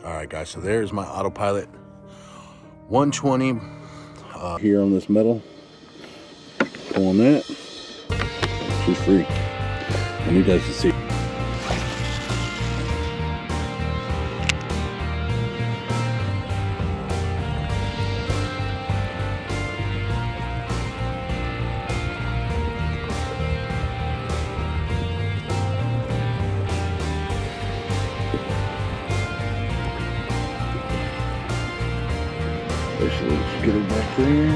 All right, guys, so there's my autopilot 120 here on this metal. Pulling that. She's free. And you guys can see. Let's get it back there.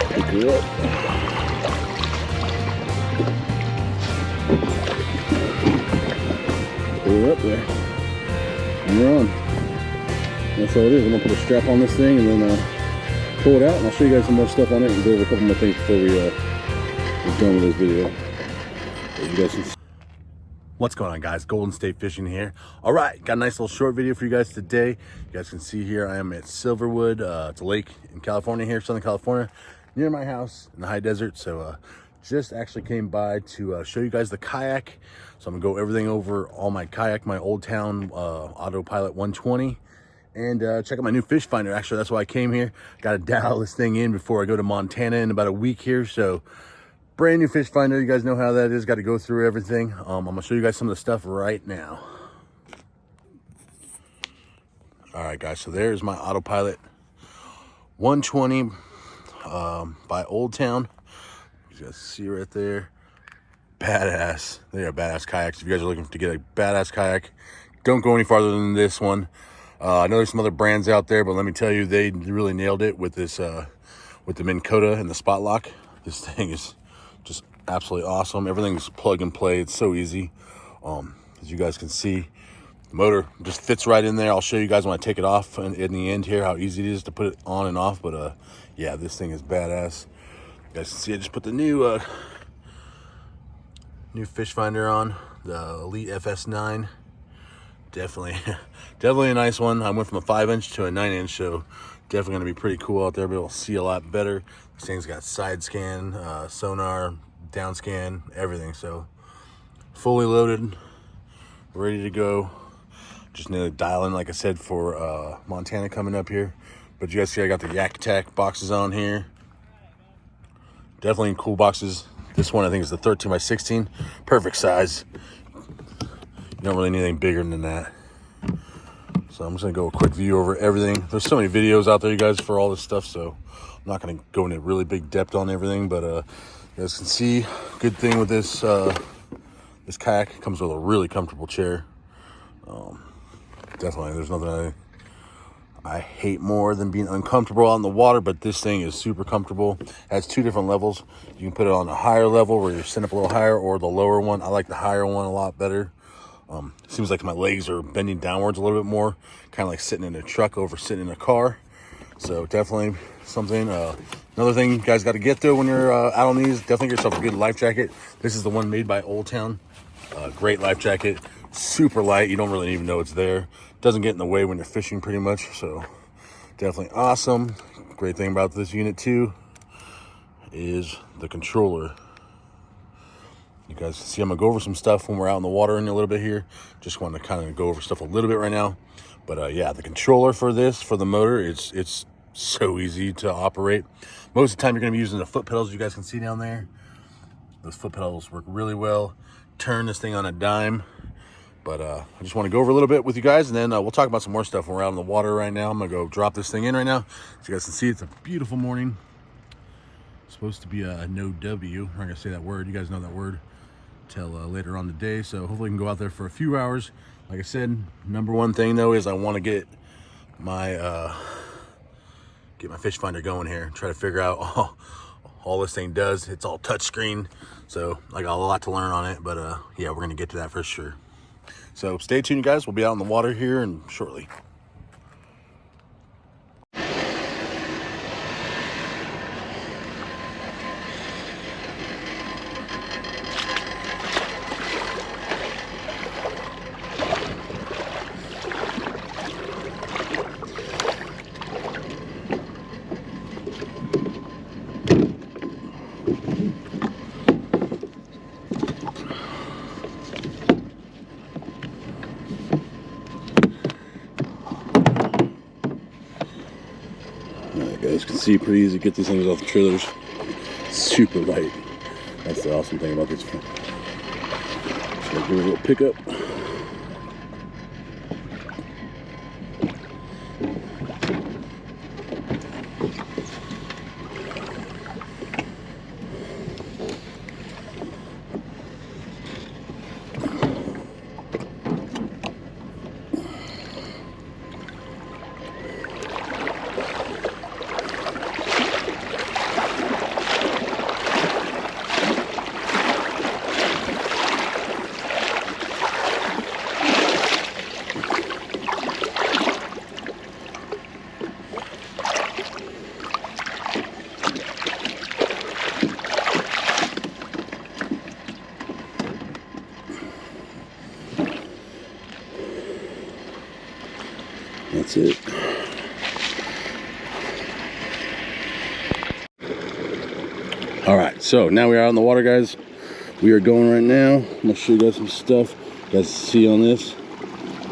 Pick her up. Put her up there. And we're on. That's all it is. I'm gonna put a strap on this thing and then pull it out, and I'll show you guys some more stuff on it and go over a couple more things before we're done with this video. As you guys can see. What's going on, guys? Golden State Fishing here. All right, got a nice little short video for you guys today. You guys can see here I am at Silverwood. It's a lake in California here, Southern California, near my house in the high desert. So just actually came by to show you guys the kayak. So I'm gonna go everything over all my kayak, my Old Town Autopilot 120, and check out my new fish finder. Actually, that's why I came here. Got to dial this thing in before I go to Montana in about a week here. So brand new fish finder. You guys know how that is. Got to go through everything. I'm gonna show you guys some of the stuff right now. All right, guys, so there's my autopilot 120 by Old Town. You guys see right there. Badass. They are badass kayaks. If you guys are looking to get a badass kayak, don't go any farther than this one. I know there's some other brands out there, but let me tell you, they really nailed it with this with the Minn Kota and the spot lock. This thing is just absolutely awesome. Everything's plug and play. It's so easy. As you guys can see, the motor just fits right in there. I'll show you guys when I take it off and in the end here how easy it is to put it on and off. But yeah, this thing is badass. You guys can see I just put the new fish finder on, the Elite FS9. Definitely a nice one. I went from a 5-inch to a 9-inch, so definitely gonna be pretty cool out there. Be able to see a lot better. This thing's got side scan, sonar, down scan, everything. So fully loaded, ready to go. Just need to dial in, like I said, for Montana coming up here. But you guys see I got the Yak Attack boxes on here. Definitely cool boxes. This one I think is the 13 by 16, perfect size. You don't really need anything bigger than that. So I'm just gonna go a quick view over everything. There's so many videos out there, you guys, for all this stuff, so I'm not gonna go into really big depth on everything, but you guys can see, good thing with this this kayak, it comes with a really comfortable chair. Definitely, there's nothing I hate more than being uncomfortable out in the water, but this thing is super comfortable. It has 2 different levels. You can put it on a higher level where you're sitting up a little higher, or the lower one. I like the higher one a lot better. Seems like my legs are bending downwards a little bit more, kind of like sitting in a truck over sitting in a car. So definitely something. Another thing you guys got to get though when you're out on these, definitely get yourself a good life jacket. This is the one made by Old Town. Great life jacket, super light. You don't really even know it's there. Doesn't get in the way when you're fishing pretty much. So definitely awesome. Great thing about this unit too is the controller. You guys see I'm gonna go over some stuff when we're out in the water in a little bit here. Just want to kind of go over stuff a little bit right now. But yeah, the controller for this, for the motor, it's so easy to operate. Most of the time you're gonna be using the foot pedals, you guys can see down there. Those foot pedals work really well. Turn this thing on a dime. But I just want to go over a little bit with you guys, and then we'll talk about some more stuff when we're out in the water right now. I'm gonna go drop this thing in right now. So you guys can see it's a beautiful morning. It's supposed to be a no W. I'm not gonna say that word. You guys know that word till later on today. So hopefully we can go out there for a few hours. Like I said, number one thing though is I want to get my fish finder going here. Try to figure out all this thing does. It's all touch screen, so I got a lot to learn on it. But yeah, we're gonna get to that for sure. So stay tuned, you guys. We'll be out in the water here and shortly. see, pretty easy to get these things off the trailers. Super light. That's the awesome thing about this. So give it a little pickup. That's it. All right, so now we are on the water, guys. We are going right now. I'm gonna show you guys some stuff. You guys see on this,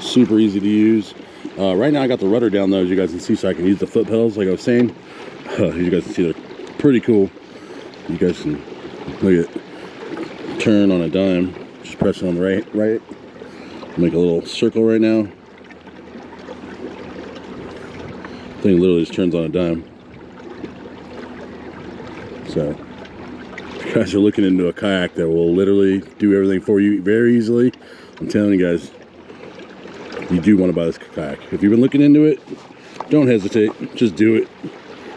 super easy to use. Right now I got the rudder down though, as you guys can see, so I can use the foot pedals like I was saying. As you guys can see, they're pretty cool. You guys can look at turn on a dime. Just press it on the right. Make a little circle right now. Thing literally just turns on a dime. So if you guys are looking into a kayak that will literally do everything for you very easily, I'm telling you guys, you do want to buy this kayak. If you've been looking into it, don't hesitate, just do it.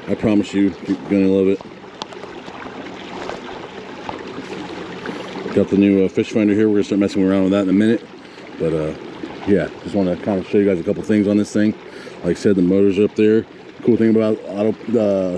I promise you, you're gonna love it. Got the new fish finder here. We're gonna start messing around with that in a minute, but yeah, just want to kind of show you guys a couple things on this thing. Like I said, the motor's up there. Cool thing about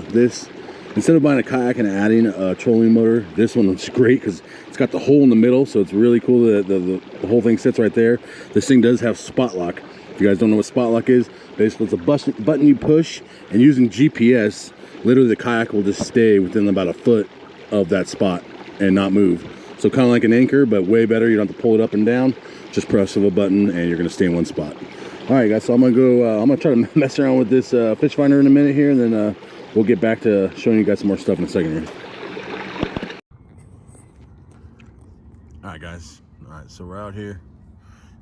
this, instead of buying a kayak and adding a trolling motor, this one is great because it's got the hole in the middle, so it's really cool that the whole thing sits right there. This thing does have spot lock. If you guys don't know what spot lock is, basically it's a button you push, and using GPS, literally the kayak will just stay within about a foot of that spot and not move. So kind of like an anchor, but way better. You don't have to pull it up and down. Just press of a button and you're gonna stay in one spot. All right, guys, so I'm gonna try to mess around with this fish finder in a minute here, and then we'll get back to showing you guys some more stuff in a second here. All right, guys. All right, so we're out here.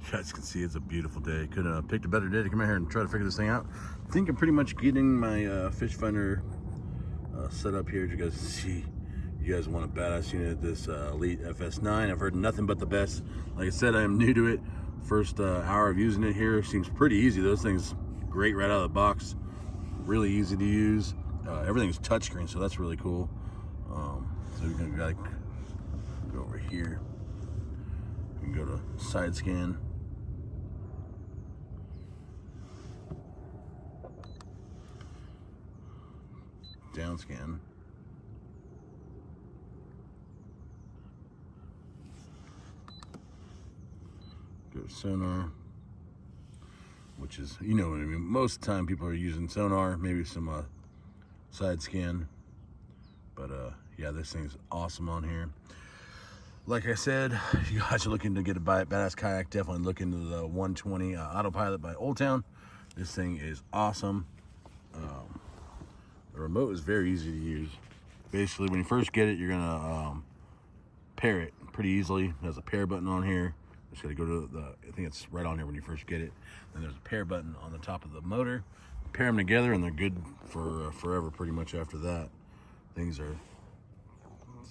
You guys can see it's a beautiful day. Couldn't have picked a better day to come out here and try to figure this thing out. I think I'm pretty much getting my fish finder set up here. As you guys see, you guys want a badass unit, this Elite FS9. I've heard nothing but the best. Like I said, I am new to it. First hour of using it here seems pretty easy. Those things great right out of the box, really easy to use. Everything's touchscreen, so that's really cool. So we can like go over here. We can go to side scan. Down scan. Go to sonar, which is, you know what I mean, most of the time people are using sonar, maybe some side scan, but yeah, this thing's awesome on here. Like I said, if you guys are looking to get a badass kayak, definitely look into the 120 Autopilot by Old Town. This thing is awesome. The remote is very easy to use. Basically, when you first get it, you're gonna pair it pretty easily. There's a pair button on here. Just gotta go to I think it's right on here when you first get it. Then there's a pair button on the top of the motor. Pair them together and they're good for forever pretty much after that. This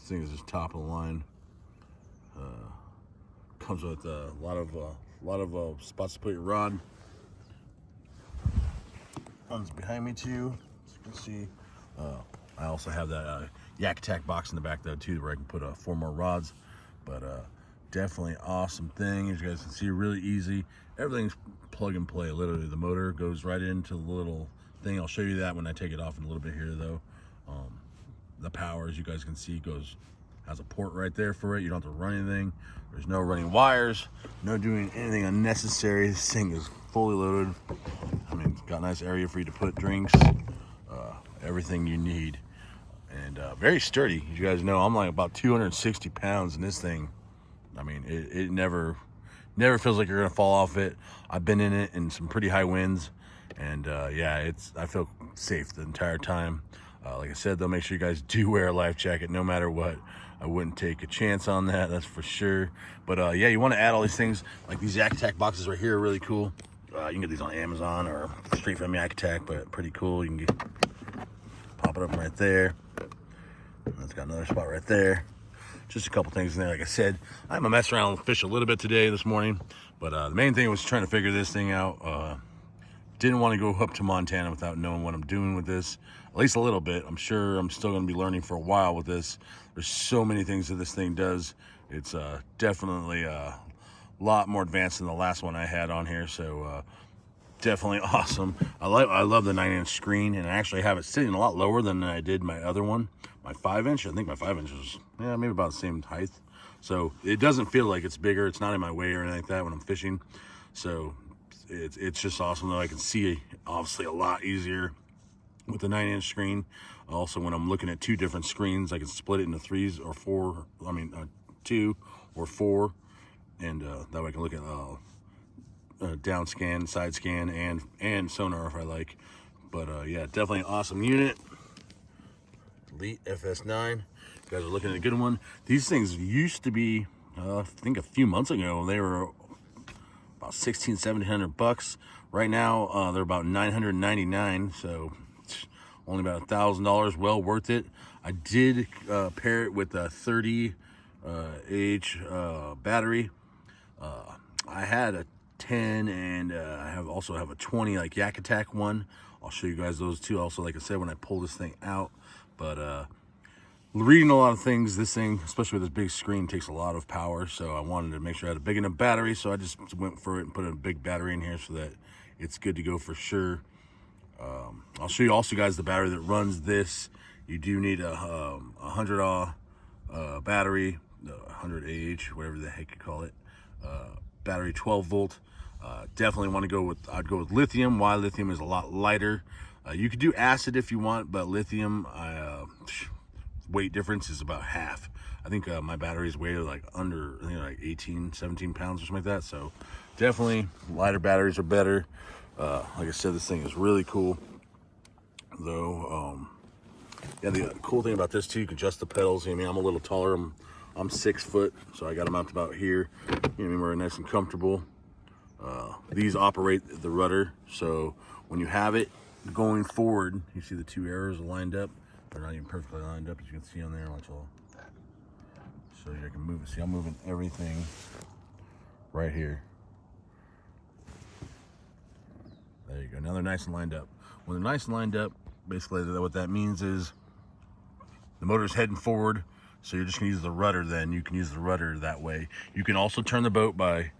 thing is just top of the line. Comes with a lot of spots to put your rod. Runs behind me too, as you can see. I also have that Yak Attack box in the back though too, where I can put 4 more rods. But definitely awesome thing. As you guys can see, really easy. Everything's plug and play. Literally, the motor goes right into the little thing. I'll show you that when I take it off in a little bit here, though. The power, as you guys can see, has a port right there for it. You don't have to run anything. There's no running wires, no doing anything unnecessary. This thing is fully loaded. I mean, it's got a nice area for you to put drinks, everything you need, and very sturdy. As you guys know, I'm like about 260 pounds in this thing. I mean, it never feels like you're gonna fall off it. I've been in it in some pretty high winds, and yeah, I feel safe the entire time. Like I said, though, make sure you guys do wear a life jacket no matter what. I wouldn't take a chance on that, that's for sure. But yeah, you want to add all these things. Like these Yak Attack boxes right here are really cool. You can get these on Amazon or straight from Yak Attack, but pretty cool. You can pop it up right there. That's got another spot right there. Just a couple things in there. Like I said, I'm gonna mess around and fish a little bit today, this morning. But the main thing was trying to figure this thing out. Didn't want to go up to Montana without knowing what I'm doing with this, at least a little bit. I'm sure I'm still going to be learning for a while with this. There's so many things that this thing does. It's definitely a lot more advanced than the last one I had on here, so definitely awesome. I love the 9-inch screen, and I actually have it sitting a lot lower than I did my other one, my 5-inch. I think my 5-inch is, yeah, maybe about the same height. So it doesn't feel like it's bigger. It's not in my way or anything like that when I'm fishing. So it's just awesome, though. I can see obviously a lot easier with the 9-inch screen. Also, when I'm looking at two different screens, I can split it into 3s or 4. I mean, 2 or 4, and that way I can look at down scan, side scan, and sonar if I like. But yeah, definitely an awesome unit. Elite FS9. You guys are looking at a good one. These things used to be, I think a few months ago, they were about $1,700 Right now, they're about $999, so only about $1,000. Well worth it. I did pair it with a 30 battery. I had a 10, and I also have a 20, like Yak Attack one. I'll show you guys those too. Also, like I said, when I pull this thing out, but reading a lot of things, this thing, especially with this big screen, takes a lot of power. So I wanted to make sure I had a big enough battery. So I just went for it and put a big battery in here so that it's good to go for sure. I'll show you also, guys, the battery that runs this. You do need a 100 battery, 100 AH, whatever the heck you call it. Battery 12 volt. Definitely want to go with, I'd go with lithium. Why? Lithium is a lot lighter. You could do acid if you want, but lithium, weight difference is about half. I think my batteries weigh like under, I think like 18, 17 pounds or something like that. So definitely lighter batteries are better. Like I said, this thing is really cool, though. Yeah, the cool thing about this too, you can adjust the pedals. I mean, I'm a little taller. I'm 6 foot, so I got them out to about here. You know what I mean? We're nice and comfortable. These operate the rudder, so when you have it going forward, you see the two arrows lined up. They're not even perfectly lined up, as you can see on there. Watch all. So you can move it. See, I'm moving everything right here. There you go. Now they're nice and lined up. When they're nice and lined up, basically what that means is the motor's heading forward, so you're just gonna use the rudder then. You can use the rudder that way. You can also turn the boat by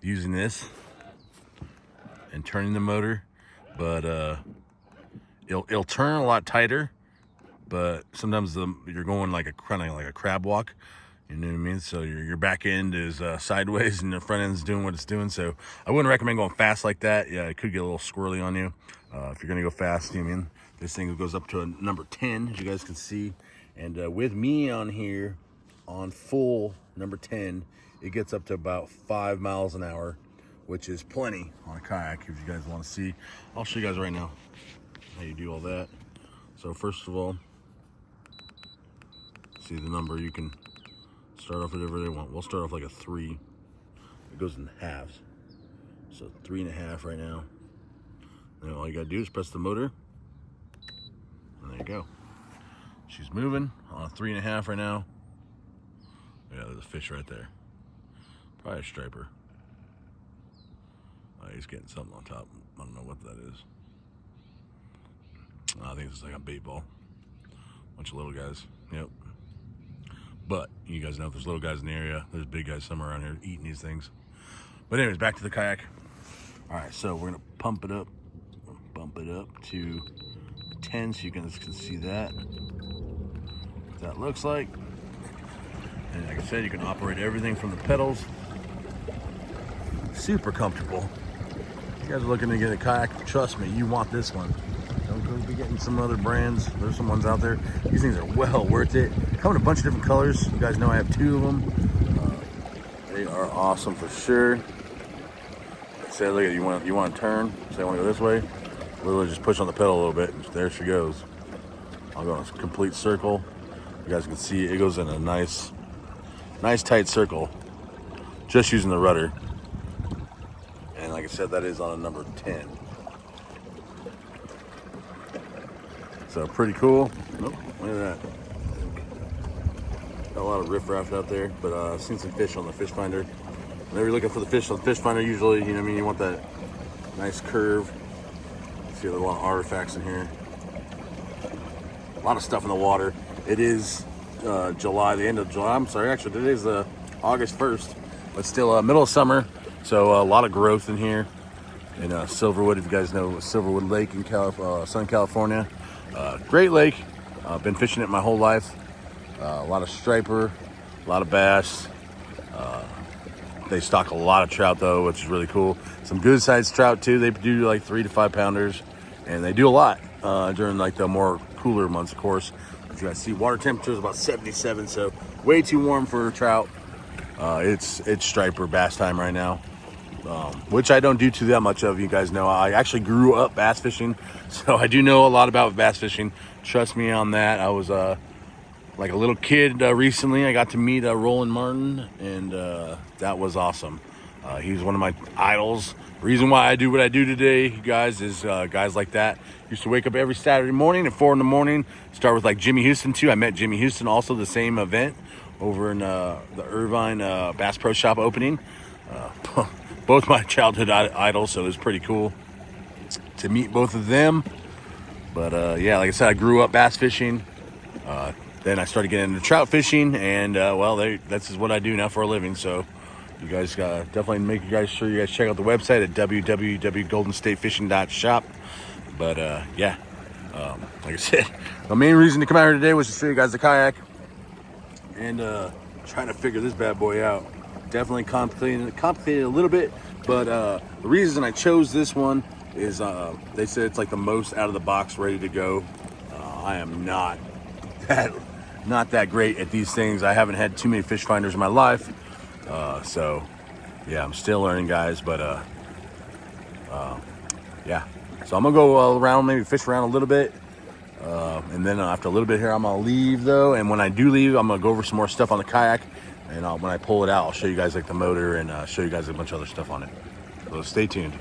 using this and turning the motor, but it'll turn a lot tighter, but sometimes you're going like kind of like a crab walk. You know what I mean? So your back end is sideways and the front end's doing what it's doing. So I wouldn't recommend going fast like that. Yeah, it could get a little squirrely on you. If you're gonna go fast, you know what I mean? This thing goes up to a number 10, as you guys can see. And with me on here, on full number 10, it gets up to about 5 miles an hour, which is plenty on a kayak if you guys want to see. I'll show you guys right now how you do all that. So first of all, see the number. You can start off whatever they want. We'll start off like a 3. It goes in halves. So 3.5 right now. And all you gotta do is press the motor. And there you go. She's moving on a 3.5 right now. Yeah, there's a fish right there. Probably a striper. He's getting something on top. I don't know what that is. I think it's like a bait ball. Bunch of little guys. Yep. But you guys know if there's little guys in the area, there's big guys somewhere around here eating these things. But anyways, back to the kayak. All right, so we're gonna bump it up to 10 so you guys can see that. What that looks like. And like I said, you can operate everything from the pedals. Super comfortable. If you guys are looking to get a kayak, trust me, you want this one. Don't go be getting some other brands. There's some ones out there. These things are well worth it. Come in a bunch of different colors. You guys know I have 2 of them. They are awesome for sure. Say, look at you want to turn. Say I want to go this way. Literally just push on the pedal a little bit, and there she goes. I'll go in a complete circle. You guys can see it goes in a nice tight circle, just using the rudder. And like I said, that is on a number 10. So pretty cool. Nope, look at that. Got a lot of riffraff out there, but I've seen some fish on the fish finder. Whenever you're looking for the fish on the fish finder, usually, you know what I mean, you want that nice curve. See a lot of artifacts in here. A lot of stuff in the water. It is July, the end of July. I'm sorry, actually today's August 1st, but still middle of summer. So a lot of growth in here. In Silverwood, if you guys know Silverwood Lake in Southern California. Great lake. Been fishing it my whole life. A lot of striper, a lot of bass. They stock a lot of trout though, which is really cool. Some good sized trout too. They do like 3 to 5 pounders, and they do a lot during like the more cooler months, of course. As you guys see, water temperature is about 77, so way too warm for trout. It's striper bass time right now, which I don't do too that much of. You guys know I actually grew up bass fishing, so I do know a lot about bass fishing. Trust me on that. I was like a little kid recently. I got to meet Roland Martin, and that was awesome. He's one of my idols. The reason why I do what I do today, you guys, is guys like that. Used to wake up every Saturday morning at 4 in the morning. Start with like Jimmy Houston too. I met Jimmy Houston also the same event over in the Irvine Bass Pro Shop opening. Both my childhood idols, so it was pretty cool to meet both of them. But yeah, like I said, I grew up bass fishing. Then I started getting into trout fishing, and well, that's just what I do now for a living. So you guys definitely make sure you guys check out the website at www.goldenstatefishing.shop. But yeah, like I said, the main reason to come out here today was to show you guys the kayak and trying to figure this bad boy out. Definitely complicated a little bit, but the reason I chose this one is they said it's like the most out of the box, ready to go. I am not that great at these things. I haven't had too many fish finders in my life, so yeah, I'm still learning, guys. But yeah, so I'm gonna go around, maybe fish around a little bit, and then after a little bit here, I'm gonna leave though. And when I do leave, I'm gonna go over some more stuff on the kayak, and when I pull it out, I'll show you guys like the motor and show you guys a bunch of other stuff on it. So stay tuned.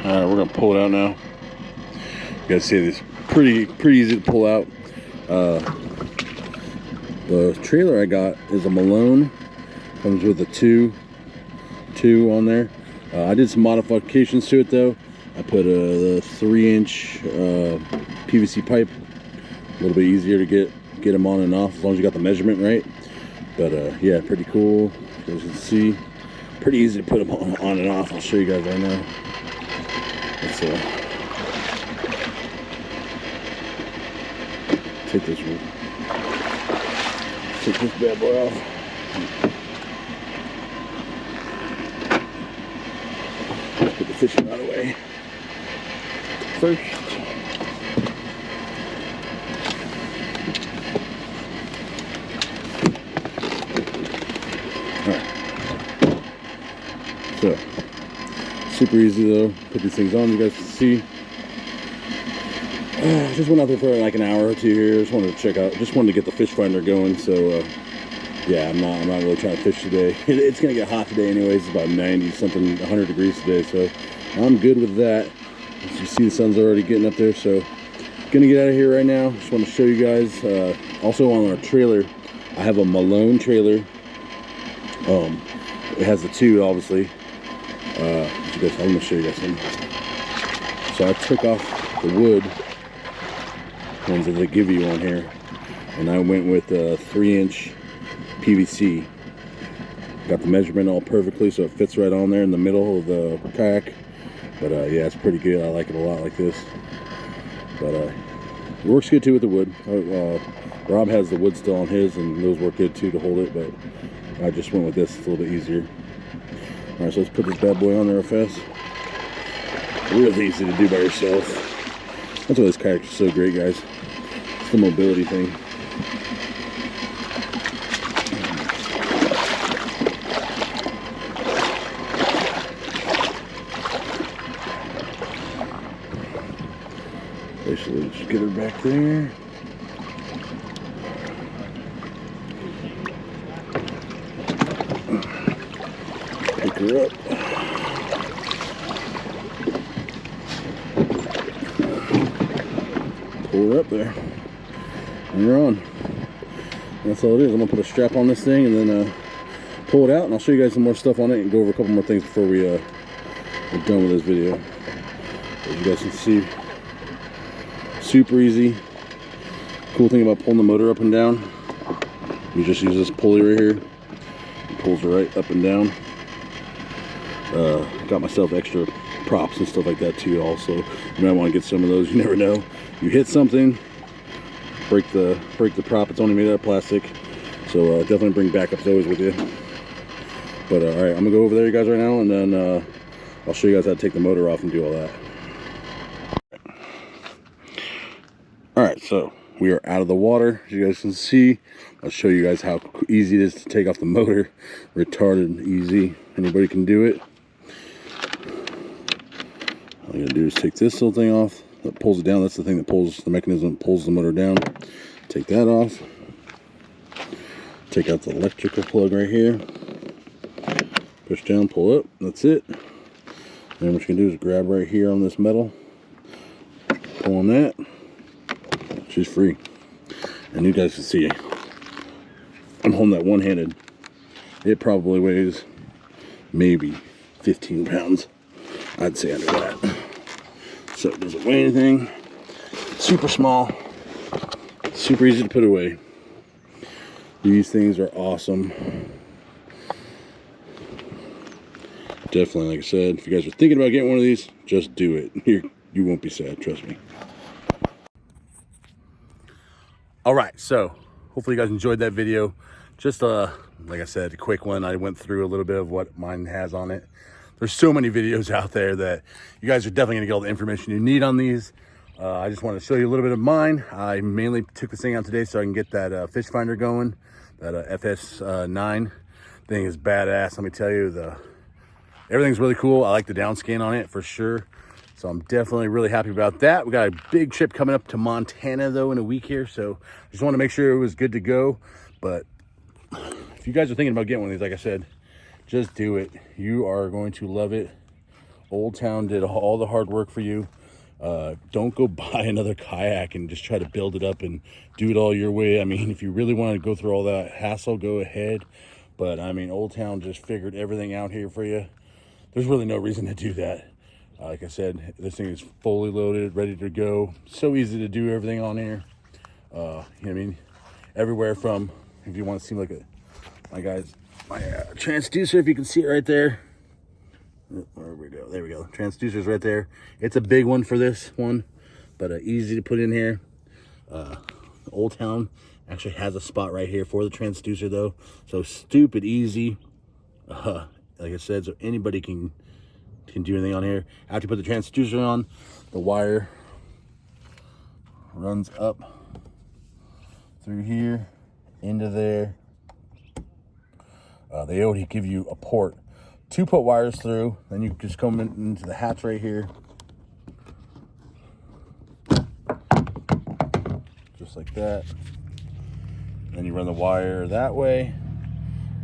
All right, we're gonna pull it out now. You guys see this pretty easy to pull out. The trailer I got is a Malone. Comes with a two on there. I did some modifications to it though. I put a 3-inch PVC pipe. A little bit easier to get them on and off as long as you got the measurement right. But yeah, pretty cool. As you can see, pretty easy to put them on and off. I'll show you guys right now. Let's take this bad boy off. Put the fishing rod away first. Alright. So, super easy though. Put these things on, you guys can see. Just went out there for like an hour or two here. Just wanted to check out. Just wanted to get the fish finder going. So yeah, I'm not really trying to fish today. It's gonna get hot today anyways. It's about 90 something, 100 degrees today. So I'm good with that. As you see, the sun's already getting up there, so gonna get out of here right now. Just want to show you guys. Also on our trailer, I have a Malone trailer. It has the 2, obviously. I'm gonna show you guys something. So I took off the wood ones that they give you on here, and I went with a 3-inch PVC. Got the measurement all perfectly, so it fits right on there in the middle of the kayak. But yeah, it's pretty good. I like it a lot like this. But it works good too with the wood. Rob has the wood still on his, and those work good too to hold it. But I just went with this. It's a little bit easier. All right, so let's put this bad boy on there real fast. Really easy to do by yourself. That's why this kayak is so great, guys. It's the mobility thing. Basically, just get her back there. Pick her up. Pull her up there. And you're on. That's all it is. I'm gonna put a strap on this thing and then pull it out, and I'll show you guys some more stuff on it and go over a couple more things before we're done with this video. As you guys can see, super easy. Cool thing about pulling the motor up and down, you just use this pulley right here. It pulls it right up and down. Got myself extra props and stuff like that too. Also, you might want to get some of those. You never know. You hit something, break the prop. It's only made out of plastic, so definitely bring backups always with you. But all right, I'm gonna go over there, you guys, right now, and then I'll show you guys how to take the motor off and do all that. All right, so we are out of the water, as you guys can see. I'll show you guys how easy it is to take off the motor. Retarded easy. Anybody can do it. All you gotta do is take this little thing off. That pulls it down. That's the thing that pulls the mechanism, pulls the motor down. Take that off. Take out the electrical plug right here. Push down, pull up. That's it. Then what you can do is grab right here on this metal. Pull on that. She's free. And you guys can see, I'm holding that one-handed. It probably weighs maybe 15 pounds. I'd say under that. So it doesn't weigh anything. Super small. Super easy to put away. These things are awesome. Definitely, like I said, if you guys are thinking about getting one of these, just do it. You won't be sad, trust me. All right, so hopefully you guys enjoyed that video. Just like I said, a quick one. I went through a little bit of what mine has on it. There's so many videos out there that you guys are definitely gonna get all the information you need on these. I just want to show you a little bit of mine. I mainly took this thing out today so I can get that fish finder going. That FS9 thing is badass. Let me tell you, everything's really cool. I like the down scan on it for sure. So I'm definitely really happy about that. We got a big trip coming up to Montana though in a week here. So I just want to make sure it was good to go. But if you guys are thinking about getting one of these, like I said, just do it. You are going to love it. Old Town did all the hard work for you. Don't go buy another kayak and just try to build it up and do it all your way. I mean, if you really want to go through all that hassle, go ahead. But I mean, Old Town just figured everything out here for you. There's really no reason to do that. Like I said, this thing is fully loaded, ready to go. So easy to do everything on here. You know what I mean? Everywhere from, if you want to see like my transducer, if you can see it right there. There we go. There we go. Transducer's right there. It's a big one for this one, but easy to put in here. Old Town actually has a spot right here for the transducer though. So stupid easy. Like I said, so anybody can do anything on here. After you put the transducer on, the wire runs up through here into there. They already give you a port to put wires through. Then you just come into the hatch right here, just like that. Then you run the wire that way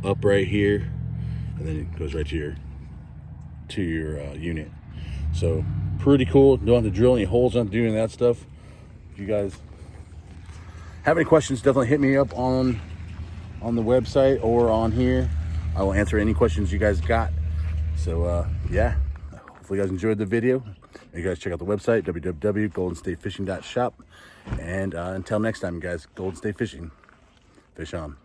up right here, and then it goes right to your unit. So pretty cool. Don't have to drill any holes, don't have to do any of that stuff. If you guys have any questions, definitely hit me up on the website or on here. I will answer any questions you guys got. So yeah, hopefully you guys enjoyed the video. You guys check out the website, www.goldenstatefishing.shop. And until next time, guys, Golden State Fishing. Fish on.